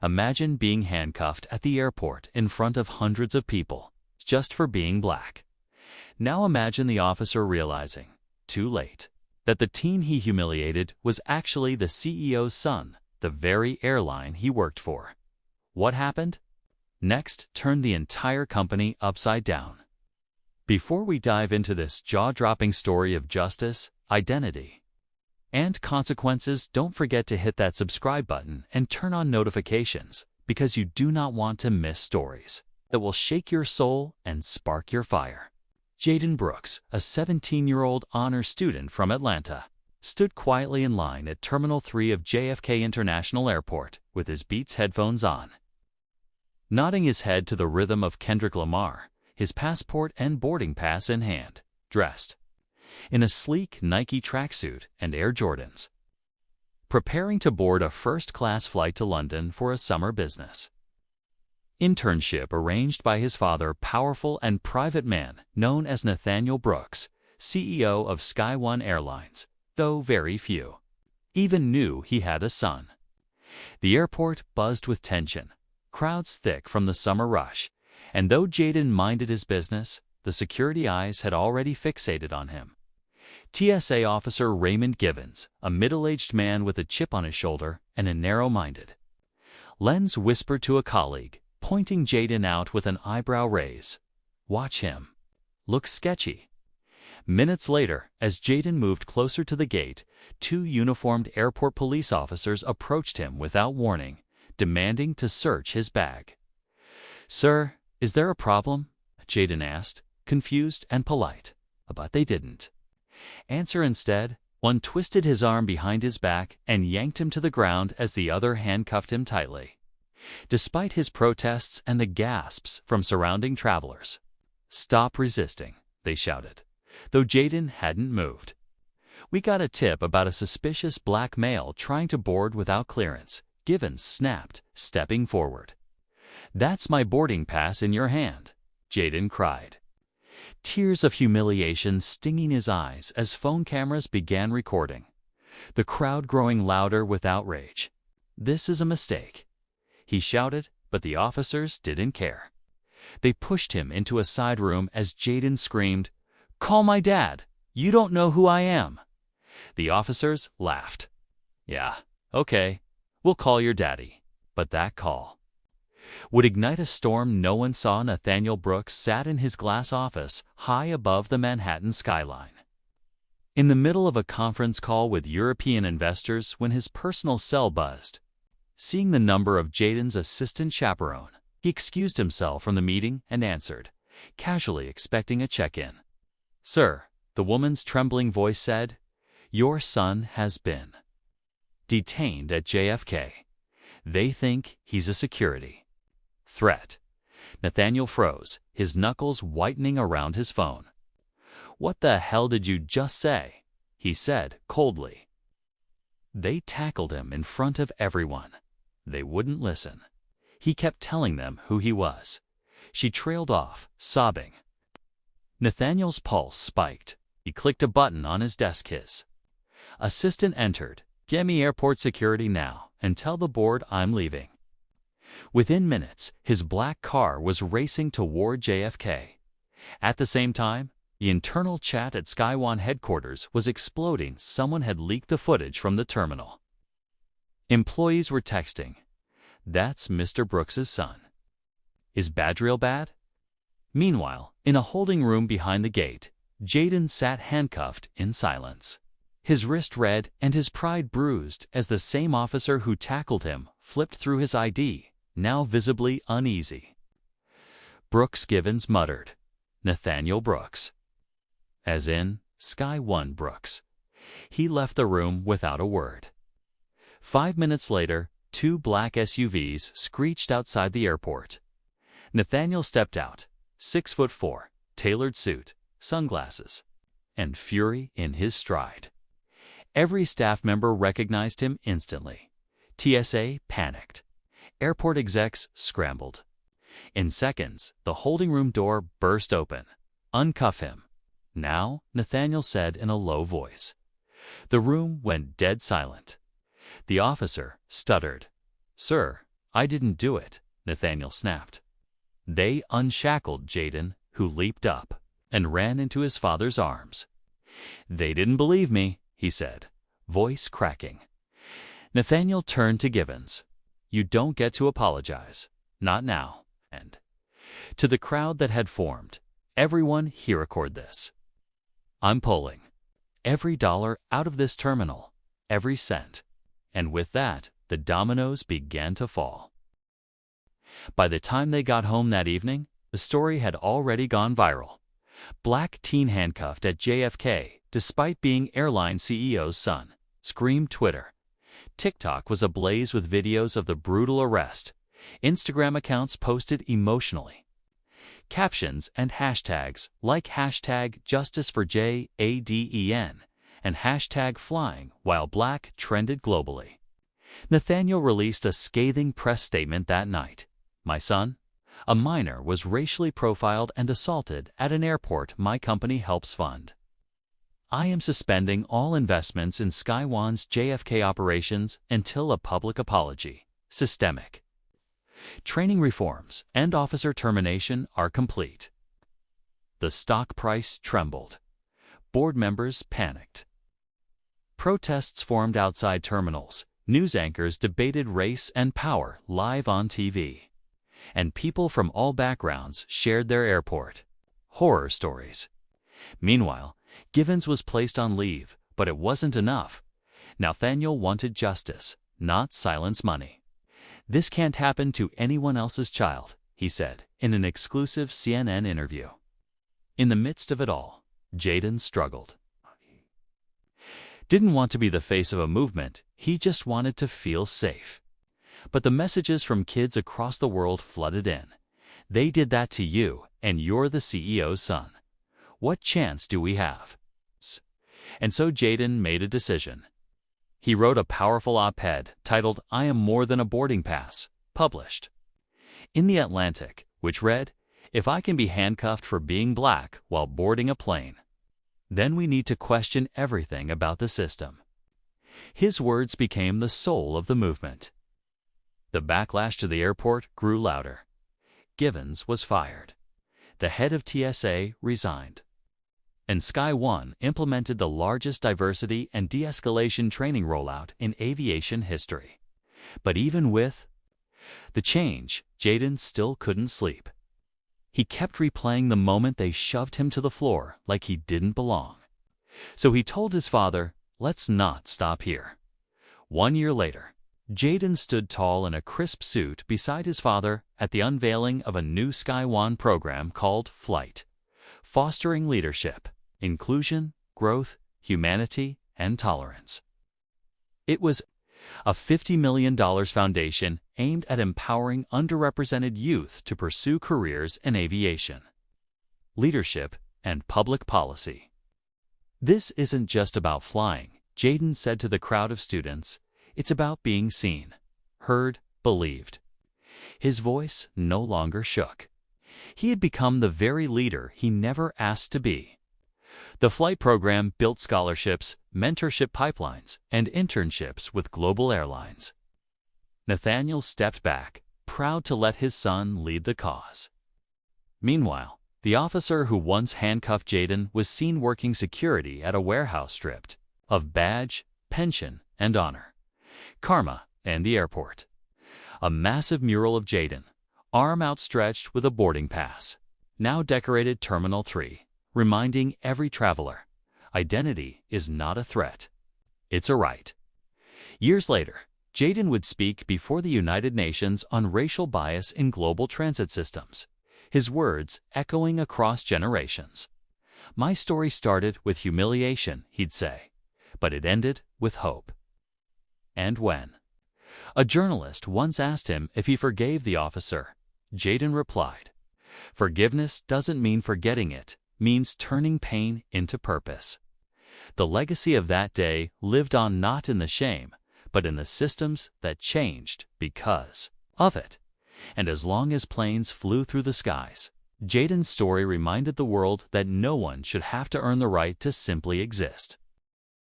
Imagine being handcuffed at the airport in front of hundreds of people, just for being black. Now imagine the officer realizing, too late, that the teen he humiliated was actually the CEO's son, the very airline he worked for. What happened? Next, turned the entire company upside down. Before we dive into this jaw-dropping story of justice, identity, and consequences, don't forget to hit that subscribe button and turn on notifications, because you do not want to miss stories that will shake your soul and spark your fire. Jaden Brooks, a 17-year-old honor student from Atlanta, stood quietly in line at Terminal 3 of JFK International Airport with his Beats headphones on. Nodding his head to the rhythm of Kendrick Lamar, his passport and boarding pass in hand, dressed in a sleek Nike tracksuit and Air Jordans, preparing to board a first-class flight to London for a summer business internship arranged by his father, powerful and private man known as Nathaniel Brooks, CEO of Sky One Airlines, though very few even knew he had a son. The airport buzzed with tension, crowds thick from the summer rush, and though Jaden minded his business, the security eyes had already fixated on him. TSA officer Raymond Givens, a middle-aged man with a chip on his shoulder and a narrow-minded lens, whispered to a colleague, pointing Jaden out with an eyebrow raise, "Watch him. Looks sketchy." Minutes later, as Jaden moved closer to the gate, two uniformed airport police officers approached him without warning, demanding to search his bag. "Sir, is there a problem?" Jaden asked, confused and polite. But they didn't answer. Instead, one twisted his arm behind his back and yanked him to the ground as the other handcuffed him tightly. Despite his protests and the gasps from surrounding travelers, "Stop resisting," they shouted, though Jaden hadn't moved. "We got a tip about a suspicious black male trying to board without clearance," Givens snapped, stepping forward. "That's my boarding pass in your hand," Jaden cried, tears of humiliation stinging his eyes as phone cameras began recording, the crowd growing louder with outrage. "This is a mistake," he shouted, but the officers didn't care. They pushed him into a side room as Jaden screamed, "Call my dad! You don't know who I am!" The officers laughed. "Yeah, okay, we'll call your daddy." But that call would ignite a storm no one saw. Nathaniel Brooks sat in his glass office high above the Manhattan skyline, in the middle of a conference call with European investors when his personal cell buzzed. Seeing the number of Jaden's assistant chaperone, he excused himself from the meeting and answered, casually expecting a check-in. "Sir," the woman's trembling voice said, "your son has been detained at JFK. They think he's a security threat." Nathaniel froze, his knuckles whitening around his phone. "What the hell did you just say?" he said coldly. They tackled him in front of everyone. They wouldn't listen. He kept telling them who he was. She trailed off, sobbing. Nathaniel's pulse spiked. He clicked a button on his desk. His assistant entered. "Get me airport security now and tell the board I'm leaving." Within minutes, his black car was racing toward JFK. At the same time, the internal chat at Sky One headquarters was exploding. Someone had leaked the footage from the terminal. Employees were texting, "That's Mr. Brooks's son. Is Badriel bad?" Meanwhile, in a holding room behind the gate, Jaden sat handcuffed in silence, his wrist red and his pride bruised as the same officer who tackled him flipped through his ID, now visibly uneasy. "Brooks," Givens muttered. "Nathaniel Brooks." As in, Sky One Brooks. He left the room without a word. 5 minutes later, two black SUVs screeched outside the airport. Nathaniel stepped out, 6'4", tailored suit, sunglasses, and fury in his stride. Every staff member recognized him instantly. TSA panicked. Airport execs scrambled. In seconds, the holding room door burst open. "Uncuff him now," Nathaniel said in a low voice. The room went dead silent. The officer stuttered, "Sir, I didn't do it, Nathaniel snapped. They unshackled Jaden, who leaped up and ran into his father's arms. They didn't believe me, he said, voice cracking. Nathaniel turned to Givens. You don't get to apologize. Not now. And to the crowd that had formed, everyone here record this. I'm pulling every dollar out of this terminal, every cent. And with that, the dominoes began to fall. By the time they got home that evening, the story had already gone viral. Black teen handcuffed at JFK, despite being Airline CEO's son, screamed Twitter. TikTok was ablaze with videos of the brutal arrest. Instagram accounts posted emotionally. Captions and hashtags like hashtag #JusticeForJaden and hashtag #FlyingWhileBlack trended globally. Nathaniel released a scathing press statement that night. My son, a minor, was racially profiled and assaulted at an airport my company helps fund. I am suspending all investments in SkyOne's JFK operations until a public apology. Systemic training reforms and officer termination are complete. The stock price trembled. Board members panicked. Protests formed outside terminals. News anchors debated race and power live on TV. And people from all backgrounds shared their airport horror stories. Meanwhile, Givens was placed on leave, but it wasn't enough. Nathaniel wanted justice, not silence money. This can't happen to anyone else's child, he said in an exclusive CNN interview. In the midst of it all, Jaden struggled. Didn't want to be the face of a movement, he just wanted to feel safe. But the messages from kids across the world flooded in. They did that to you, and you're the CEO's son. What chance do we have? And so Jaden made a decision. He wrote a powerful op-ed titled I Am More Than a Boarding Pass, published in The Atlantic, which read, If I can be handcuffed for being black while boarding a plane, then we need to question everything about the system. His words became the soul of the movement. The backlash to the airport grew louder. Givens was fired. The head of TSA resigned. And SkyOne implemented the largest diversity and de-escalation training rollout in aviation history. But even with the change, Jaden still couldn't sleep. He kept replaying the moment they shoved him to the floor like he didn't belong. So he told his father, let's not stop here. 1 year later, Jaden stood tall in a crisp suit beside his father at the unveiling of a new SkyOne program called Flight, fostering leadership, inclusion, growth, humanity, and tolerance. It was a $50 million foundation aimed at empowering underrepresented youth to pursue careers in aviation, leadership, and public policy. This isn't just about flying, Jaden said to the crowd of students. It's about being seen, heard, believed. His voice no longer shook. He had become the very leader he never asked to be. The flight program built scholarships, mentorship pipelines, and internships with global airlines. Nathaniel stepped back, proud to let his son lead the cause. Meanwhile, the officer who once handcuffed Jaden was seen working security at a warehouse stripped of badge, pension, and honor, karma, and the airport. A massive mural of Jaden, arm outstretched with a boarding pass, now decorated Terminal 3, reminding every traveler, identity is not a threat. It's a right. Years later, Jaden would speak before the United Nations on racial bias in global transit systems, his words echoing across generations. My story started with humiliation, he'd say, but it ended with hope. And when a journalist once asked him if he forgave the officer, Jaden replied, forgiveness doesn't mean forgetting it, means turning pain into purpose. The legacy of that day lived on not in the shame, but in the systems that changed because of it. And as long as planes flew through the skies, Jaden's story reminded the world that no one should have to earn the right to simply exist.